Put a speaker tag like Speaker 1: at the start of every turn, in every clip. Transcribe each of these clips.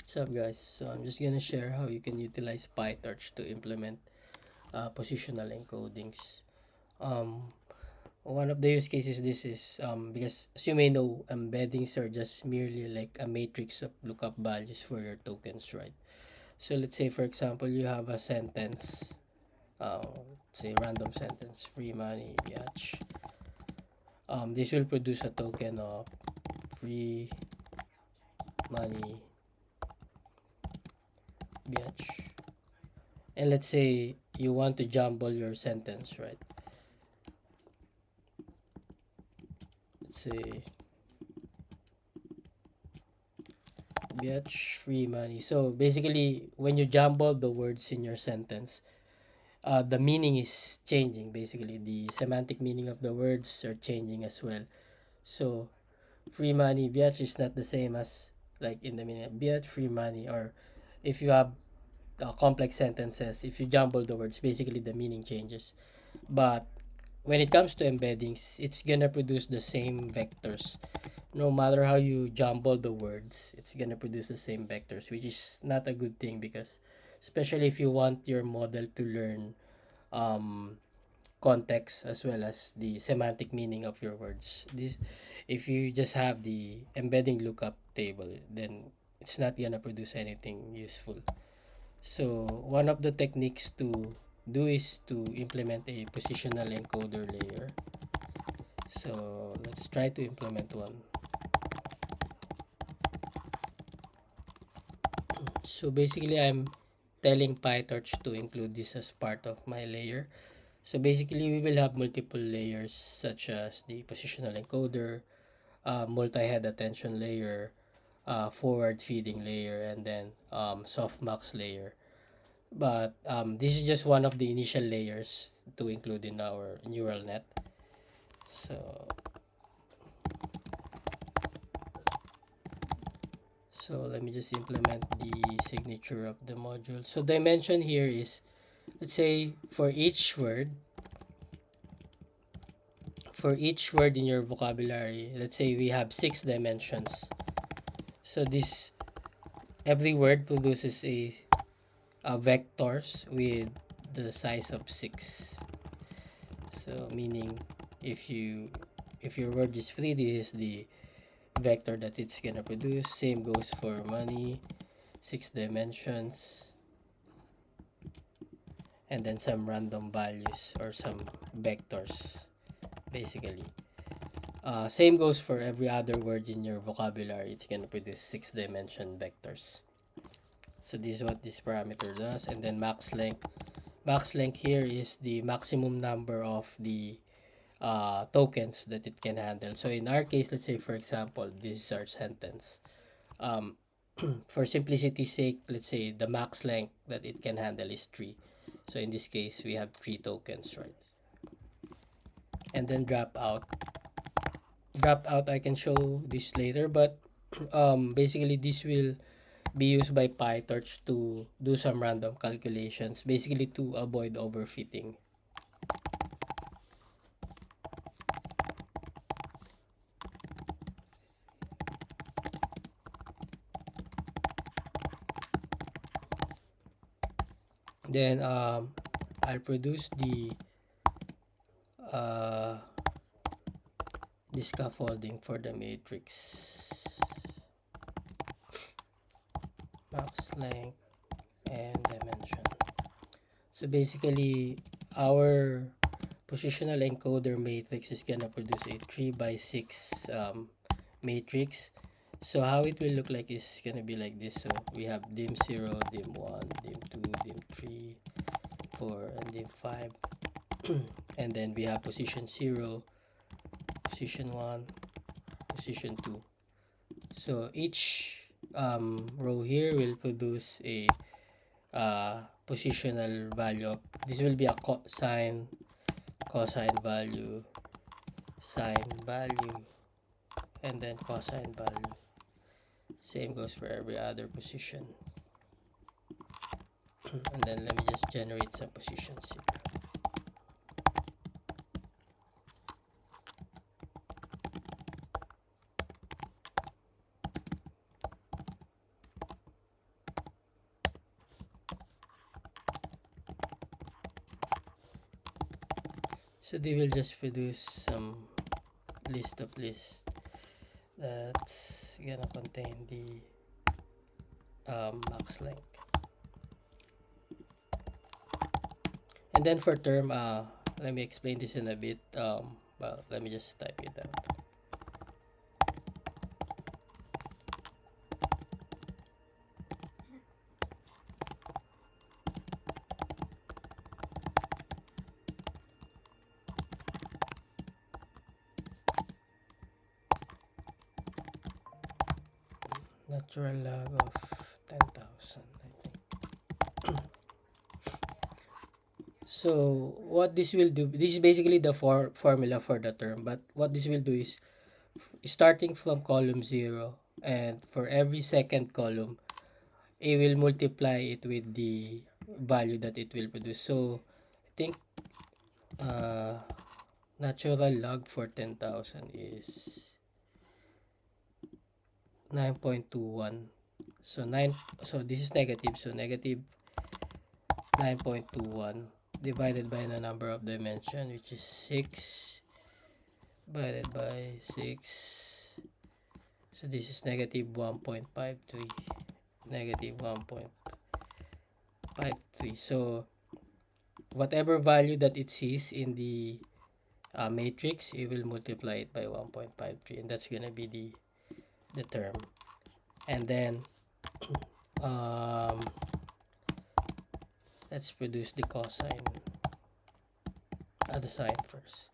Speaker 1: What's up, guys? So I'm just gonna share how you can utilize PyTorch to implement positional encodings. Um, One of the use cases this is because as you may know, embeddings are just merely like a matrix of lookup values for your tokens, right? So let's say for example you have a sentence, say random sentence, free money biatch. This will produce a token of free money biatch. And let's say you want to jumble your sentence, right? Let's say biatch free money. So basically, when you jumble the words in your sentence, the meaning is changing. Basically, the semantic meaning of the words are changing as well. So free money biatch is not the same as like in the meaning of biatch free money, or if you have complex sentences, if you jumble the words, basically the meaning changes. But when it comes to embeddings, it's gonna produce the same vectors. No matter how you jumble the words, it's gonna produce the same vectors, which is not a good thing because, especially if you want your model to learn um, context as well as the semantic meaning of your words. If you just have the embedding lookup table, then it's not gonna produce anything useful. So one of the techniques to do is to implement a positional encoder layer. So let's try to implement one. So basically I'm telling PyTorch to include this as part of my layer. So basically we will have multiple layers such as the positional encoder, multi-head attention layer, forward feeding layer, and then softmax layer. But this is just one of the initial layers to include in our neural net. So let me just implement the signature of the module. So dimension here is, let's say for each word in your vocabulary, let's say we have 6 dimensions. So this every word produces a vectors with the size of 6. So meaning if you if your word is free, this is the vector that it's gonna produce. Same goes for money, 6 dimensions, and then some random values or some vectors basically. Same goes for every other word in your vocabulary. It's gonna produce 6 dimension vectors. So this is what this parameter does. And then max length. Max length here is the maximum number of the tokens that it can handle. So in our case, let's say for example, this is our sentence. Um, for simplicity's sake, let's say the max length that it can handle is 3. So in this case, we have 3 tokens, right? And then drop out. Drop out, I can show this later, but basically this will be used by PyTorch to do some random calculations, basically to avoid overfitting. Then I'll produce uh, the scaffolding for the matrix, max length and dimension. So basically our positional encoder matrix is gonna produce a 3 by 6 matrix. So how it will look like is gonna be like this. So we have dim 0, dim 1, dim 2, dim 3, 4, and dim 5. And then we have position 0, position 1, position 2. So each row here will produce a positional value. This will be a cosine value, sine value, and then cosine value. Same goes for every other position. And then let me just generate some positions here. So they will just produce some list of lists that's gonna contain the max length. And then for term, let me explain this in a bit. Well, let me just type it out. Natural log of 10,000, I think. So what this will do, this is basically the formula for the term, but what this will do is starting from column 0, and for every second column, it will multiply it with the value that it will produce. So I think natural log for 10,000 is 9.21. So this is negative, so negative 9.21 divided by the number of dimension, which is 6 divided by 6. So this is negative 1.53, negative 1.53. So whatever value that it sees in the matrix, it will multiply it by 1.53, and that's gonna be the term. And then let's produce the cosine, the sine first.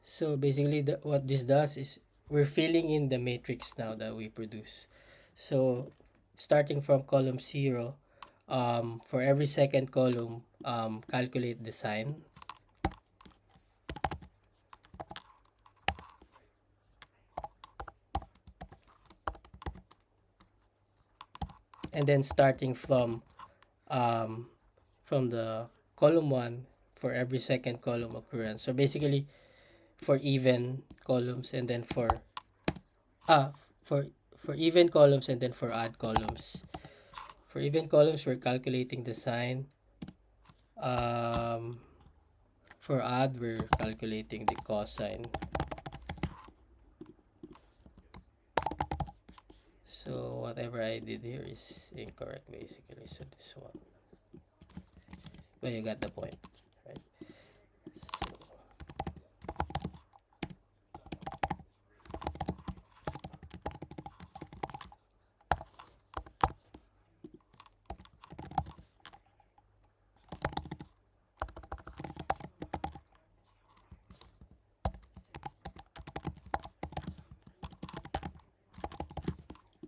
Speaker 1: So basically what this does is we're filling in the matrix now that we produce. So starting from column 0, for every second column, calculate the sine. And then starting from the column 1, for every second column occurrence. So basically for even columns, and then for for even columns, and then for odd columns. For even columns, we're calculating the sine. For odd, we're calculating the cosine. So whatever I did here is incorrect, basically. So this one. Well, you got the point, right?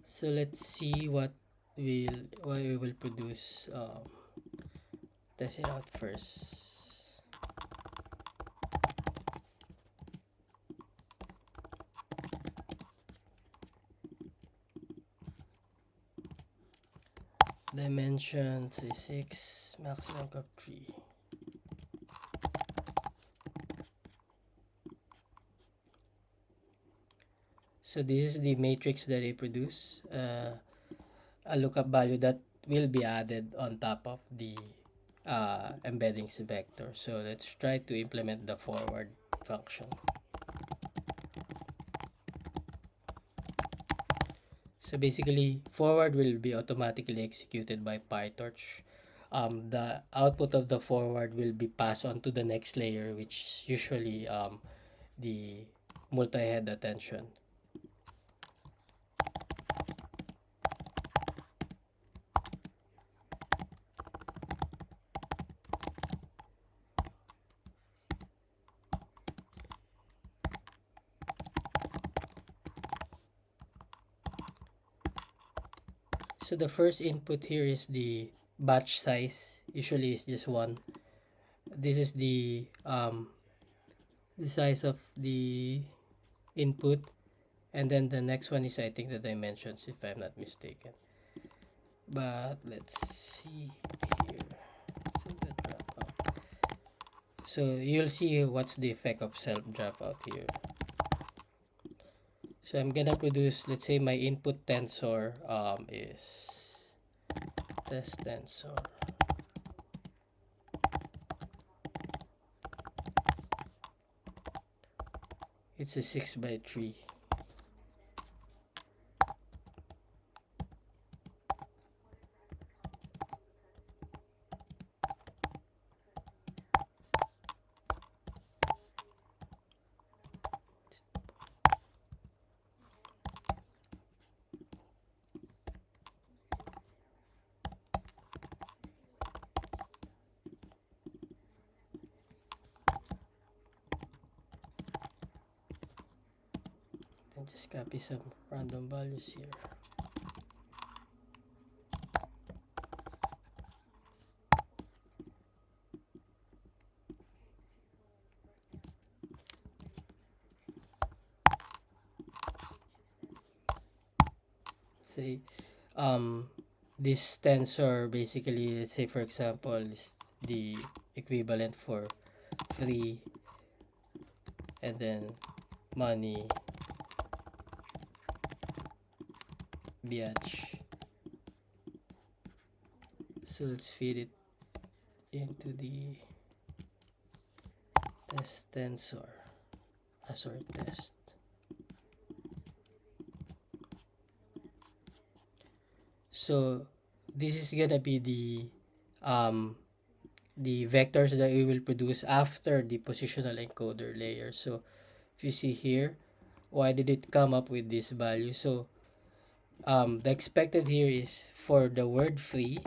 Speaker 1: So let's see what we will produce. Test it out first. Dimension say 6, maximum of 3. So this is the matrix that they produce, a lookup value that will be added on top of the embeddings vector. So let's try to implement the forward function. So basically, forward will be automatically executed by PyTorch. The output of the forward will be passed on to the next layer, which usually the multi-head attention. So the first input here is the batch size. Usually it's just 1. This is the size of the input, and then the next one is, I think, the dimensions, if I'm not mistaken. But let's see here. So you'll see what's the effect of self dropout here. So I'm gonna produce, let's say my input tensor is test tensor. It's a 6 by 3. Then just copy some random values here. Say this tensor basically, let's say for example, is the equivalent for free, and then money, biatch. So let's feed it into the test tensor. Sorry, test. So this is gonna be the vectors that we will produce after the positional encoder layer. So if you see here, why did it come up with this value? So the expected here is for the word free,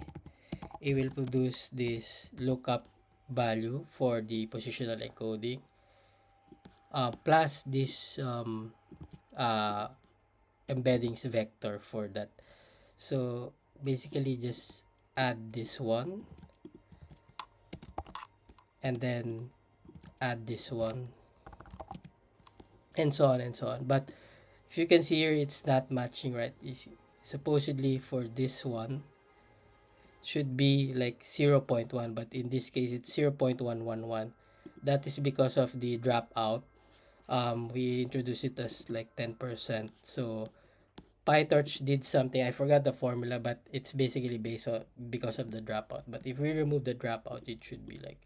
Speaker 1: it will produce this lookup value for the positional encoding, plus this uh, embeddings vector for that. So basically just add this one and then add this one, and so on and so on. But if you can see here, it's not matching, right? It's supposedly for this one should be like 0.1, but in this case it's 0.111. That is because of the dropout. We introduced it as like 10%. So PyTorch did something, I forgot the formula, but it's basically based on because of the dropout. But if we remove the dropout, it should be like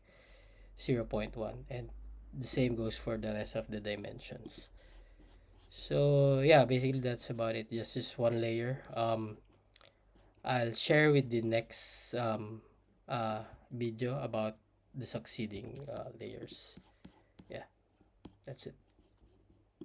Speaker 1: 0.1, and the same goes for the rest of the dimensions. So yeah, basically that's about it. Just one layer. I'll share with the next video about the succeeding layers. Yeah, that's it.